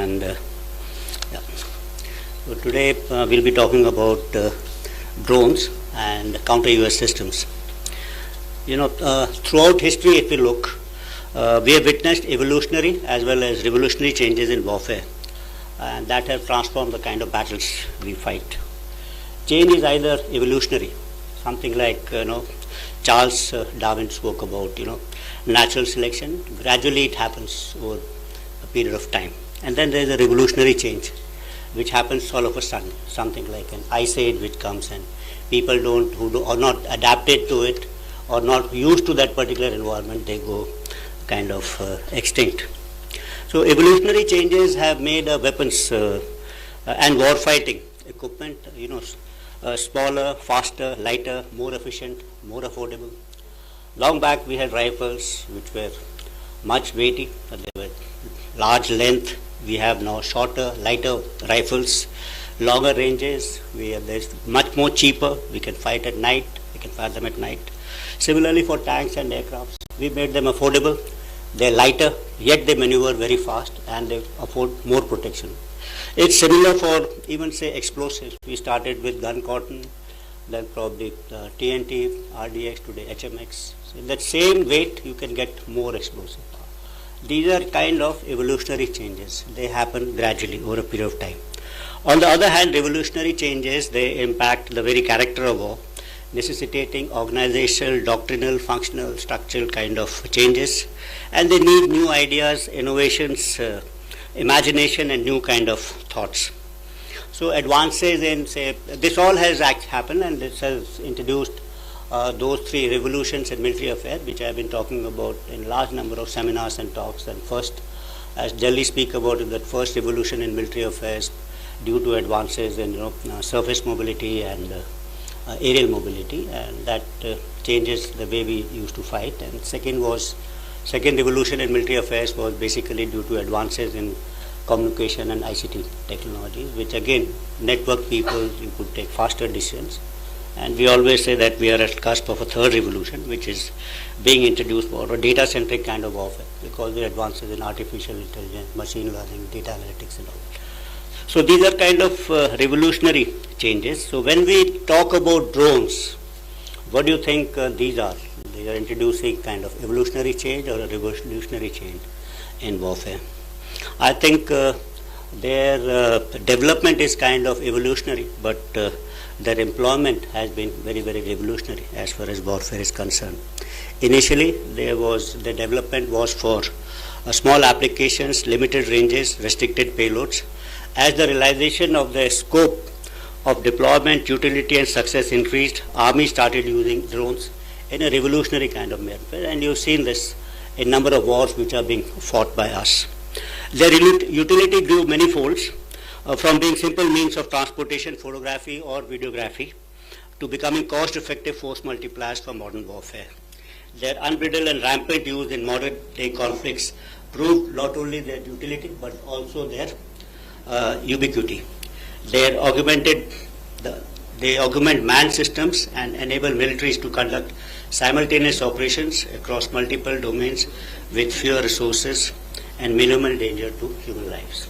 And yeah. So today we'll be talking about drones and counter-UAS systems. Throughout history, if we look, we have witnessed evolutionary as well as revolutionary changes in warfare, and that have transformed the kind of battles we fight. Change is either evolutionary, something like Charles Darwin spoke about, natural selection. Gradually it happens over a period of time. And then there is a revolutionary change, which happens all of a sudden, something like an ice age which comes, and people who are not adapted to it or not used to that particular environment, they go kind of extinct. So evolutionary changes have made weapons and war fighting equipment, smaller, faster, lighter, more efficient, more affordable. Long back we had rifles which were much weighty, they were large length. We have now shorter, lighter rifles, longer ranges. There's much more cheaper. We can fight at night. We can fire them at night. Similarly for tanks and aircrafts, we made them affordable. They're lighter, yet they maneuver very fast and they afford more protection. It's similar for even say explosives. We started with gun cotton, then probably TNT, RDX, today HMX. So in that same weight, you can get more explosive. These are kind of evolutionary changes. They happen gradually over a period of time. On the other hand, revolutionary changes, they impact the very character of war, necessitating organizational, doctrinal, functional, structural kind of changes, and they need new ideas, innovations, imagination, and new kind of thoughts. So advances in, say, this all has happened, and this has introduced those three revolutions in military affairs, which I have been talking about in large number of seminars and talks. And first, as Delhi speak about that first revolution in military affairs due to advances in surface mobility and aerial mobility, and that changes the way we used to fight. And second revolution in military affairs was basically due to advances in communication and ICT technologies, which again network people, you could take faster decisions. And we always say that we are at the cusp of a third revolution, which is being introduced for a data-centric kind of warfare, because the advances in artificial intelligence, machine learning, data analytics and all that. So these are kind of revolutionary changes. So when we talk about drones, what do you think these are? They are introducing kind of evolutionary change or a revolutionary change in warfare. I think their development is kind of evolutionary, but their employment has been very, very revolutionary as far as warfare is concerned. Initially, the development was for small applications, limited ranges, restricted payloads. As the realization of the scope of deployment, utility and success increased, Army started using drones in a revolutionary kind of manner. And you've seen this in number of wars which are being fought by us. Their utility grew many folds, from being simple means of transportation, photography or videography, to becoming cost-effective force multipliers for modern warfare. Their unbridled and rampant use in modern-day conflicts proved not only their utility but also their ubiquity. They augment manned systems and enable militaries to conduct simultaneous operations across multiple domains with fewer resources and minimal danger to human lives.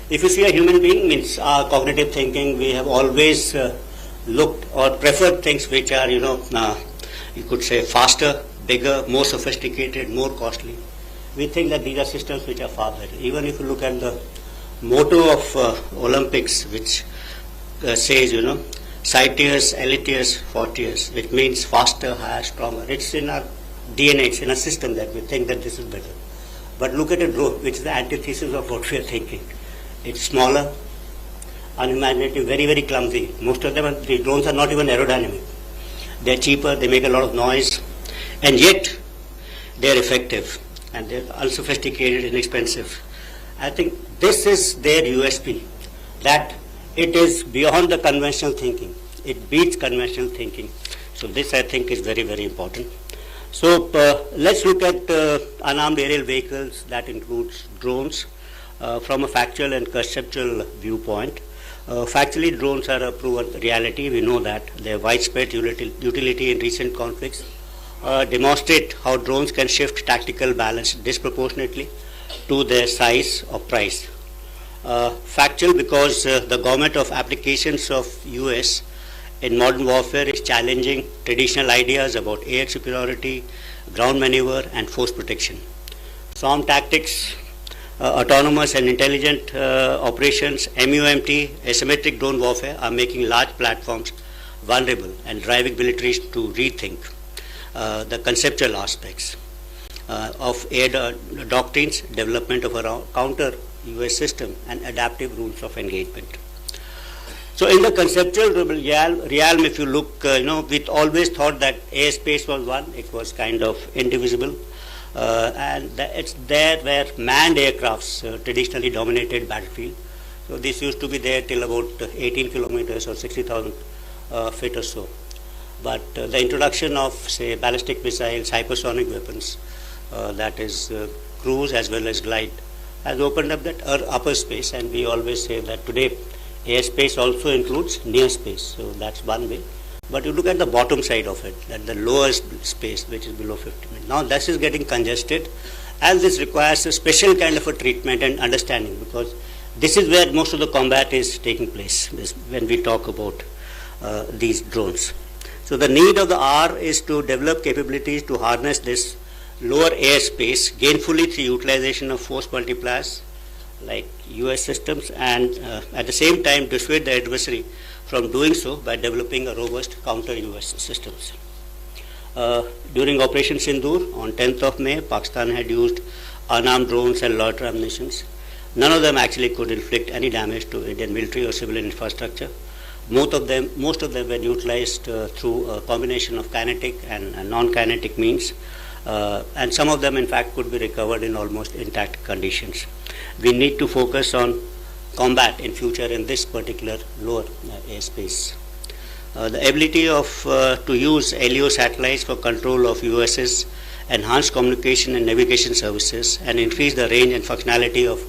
If you see a human being, means our cognitive thinking, we have always looked or preferred things which are, you could say faster, bigger, more sophisticated, more costly. We think that these are systems which are far better. Even if you look at the motto of Olympics, which says, Citius, Elitius, Fortius, which means faster, higher, stronger. It's in our DNA, it's in our system that we think that this is better. But look at a drone, which is the antithesis of what we are thinking. It's smaller, unimaginative, very, very clumsy. Most of them, the drones are not even aerodynamic. They're cheaper, they make a lot of noise, and yet they're effective, and they're unsophisticated, inexpensive. I think this is their USP, that it is beyond the conventional thinking. It beats conventional thinking. So this, I think, is very, very important. So let's look at unarmed aerial vehicles. That includes drones from a factual and conceptual viewpoint. Factually, drones are a proven reality. We know that their widespread utility in recent conflicts demonstrate how drones can shift tactical balance disproportionately to their size or price. Factual because the government of applications of US in modern warfare is challenging traditional ideas about air superiority, ground maneuver and force protection. Swarm tactics, autonomous and intelligent operations, MUMT, asymmetric drone warfare are making large platforms vulnerable and driving militaries to rethink the conceptual aspects of air doctrines, development of a counter US system and adaptive rules of engagement. So in the conceptual realm, if you look, we always thought that airspace was one, it was kind of indivisible. And it's there where manned aircrafts traditionally dominated battlefield. So this used to be there till about 18 kilometers or 60,000 feet or so. But the introduction of, say, ballistic missiles, hypersonic weapons, that is cruise as well as glide, has opened up that upper space, and we always say that today airspace also includes near space. So that's one way. But you look at the bottom side of it, at the lower space, which is below 50 meters. Now this is getting congested, and this requires a special kind of a treatment and understanding, because this is where most of the combat is taking place when we talk about these drones. So the need of the hour is to develop capabilities to harness this lower airspace gainfully through utilization of force multipliers like US systems, and at the same time dissuade the adversary from doing so by developing a robust counter-US systems. During Operation Sindoor on 10th of May, Pakistan had used unarmed drones and loiter ammunitions. None of them actually could inflict any damage to Indian military or civilian infrastructure. Most of them were utilized through a combination of kinetic and non-kinetic means, and some of them in fact could be recovered in almost intact conditions. We need to focus on combat in future in this particular lower airspace. The ability to use LEO satellites for control of USS, enhance communication and navigation services, and increase the range and functionality of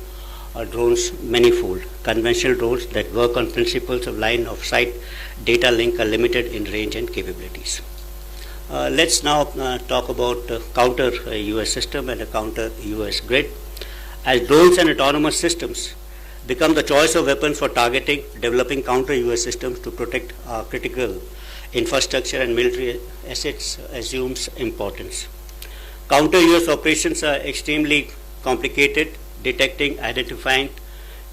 drones manifold. Conventional drones that work on principles of line of sight data link are limited in range and capabilities. Let's now talk about counter US system and a counter US grid. As drones and autonomous systems become the choice of weapons for targeting, developing counter US systems to protect our critical infrastructure and military assets assumes importance. Counter US operations are extremely complicated. Detecting, identifying,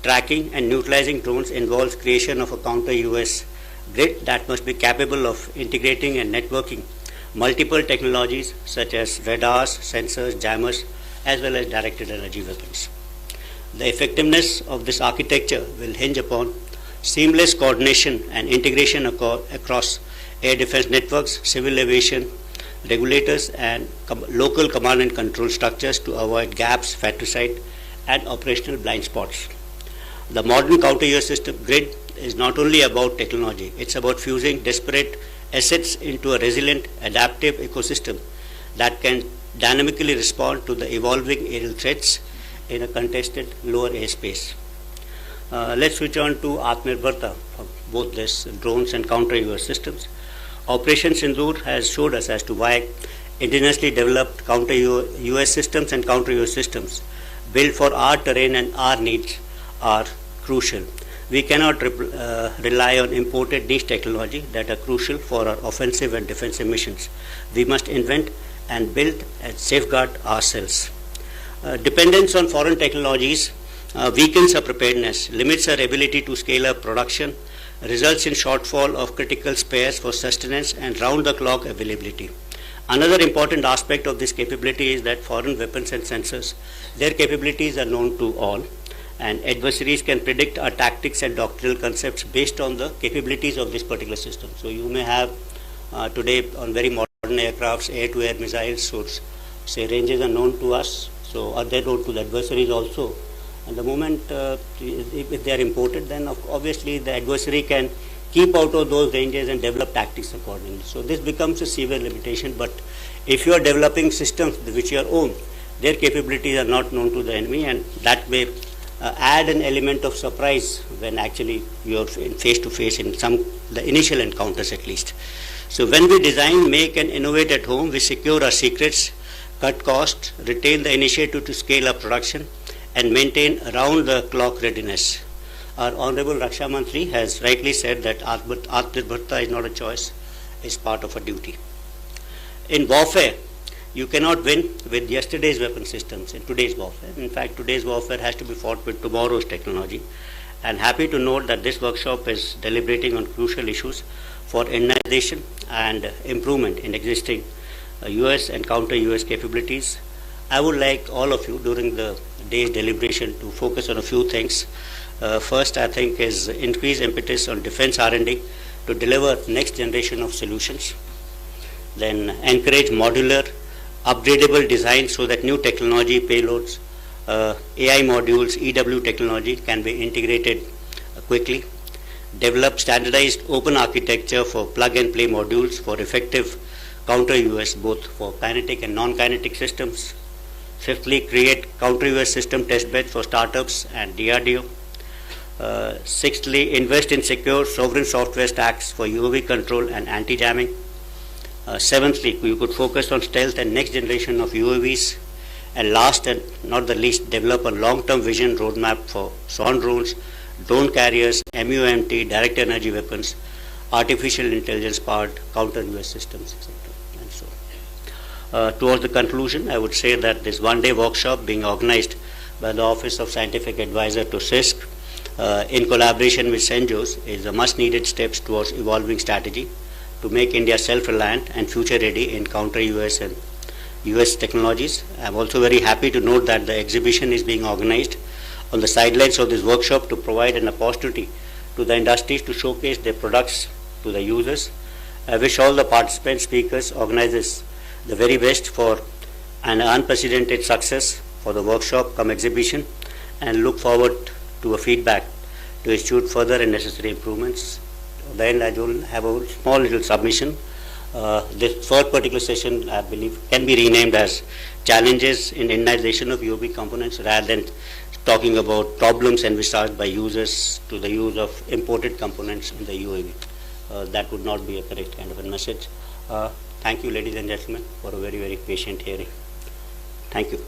tracking and neutralizing drones involves creation of a counter US grid that must be capable of integrating and networking multiple technologies such as radars, sensors, jammers, as well as directed energy weapons. The effectiveness of this architecture will hinge upon seamless coordination and integration across air defense networks, civil aviation, regulators, and local command and control structures to avoid gaps, fratricide, and operational blind spots. The modern counter-US system grid is not only about technology, it's about fusing disparate assets into a resilient, adaptive ecosystem that can dynamically respond to the evolving aerial threats in a contested lower airspace. Let's switch on to Atmanirbharta for both this drones and counter-US systems. Operation Sindoor has showed us as to why indigenously developed counter-US systems and counter-US systems built for our terrain and our needs are crucial. We cannot rely on imported niche technology that are crucial for our offensive and defensive missions. We must invent and build and safeguard ourselves. Dependence on foreign technologies weakens our preparedness, limits our ability to scale up production, results in shortfall of critical spares for sustenance and round-the-clock availability. Another important aspect of this capability is that foreign weapons and sensors, their capabilities are known to all, and adversaries can predict our tactics and doctrinal concepts based on the capabilities of this particular system. So you may have today on very modern aircrafts air-to-air missiles, so say ranges are known to us, so are they known to the adversaries also. And the moment if they are imported, then obviously the adversary can keep out of those ranges and develop tactics accordingly. So this becomes a severe limitation, but if you are developing systems which you own, their capabilities are not known to the enemy, and that may add an element of surprise when actually you are face to face in the initial encounters at least. So when we design, make and innovate at home, we secure our secrets, cut costs, retain the initiative to scale up production, and maintain around-the-clock readiness. Our Honorable Raksha Mantri has rightly said that Atmanirbharta is not a choice, it's part of a duty. In warfare, you cannot win with yesterday's weapon systems in today's warfare. In fact, today's warfare has to be fought with tomorrow's technology. And happy to note that this workshop is deliberating on crucial issues for Indianization and improvement in existing US and counter-US capabilities. I would like all of you during the day's deliberation to focus on a few things. First, I think, is increased impetus on defense R&D to deliver next generation of solutions. Then encourage modular, upgradable design so that new technology payloads, AI modules, EW technology can be integrated quickly. Develop standardized open architecture for plug-and-play modules for effective counter-US, both for kinetic and non-kinetic systems. Fifthly, create counter-US system testbeds for startups and DRDO. Sixthly, invest in secure sovereign software stacks for UAV control and anti-jamming. Seventhly, you could focus on stealth and next generation of UAVs. And last and not the least, develop a long-term vision roadmap for SON drones, drone carriers, MUMT, direct energy weapons, artificial intelligence-powered counter-US systems, etc. And so, towards the conclusion, I would say that this one-day workshop being organized by the Office of Scientific Advisor to CISC in collaboration with CENJOS is a much-needed steps towards evolving strategy to make India self-reliant and future-ready in counter-US and US technologies. I'm also very happy to note that the exhibition is being organized on the sidelines of this workshop to provide an opportunity to the industries to showcase their products to the users. I wish all the participant speakers, organizers, the very best for an unprecedented success for the workshop come exhibition, and look forward to a feedback to institute further and necessary improvements. Then I will have a small little submission. This third particular session, I believe, can be renamed as Challenges in Indianization of UAV Components, rather than talking about problems envisaged by users to the use of imported components in the UAV. That would not be a correct kind of a message. Thank you, ladies and gentlemen, for a very, very patient hearing. Thank you.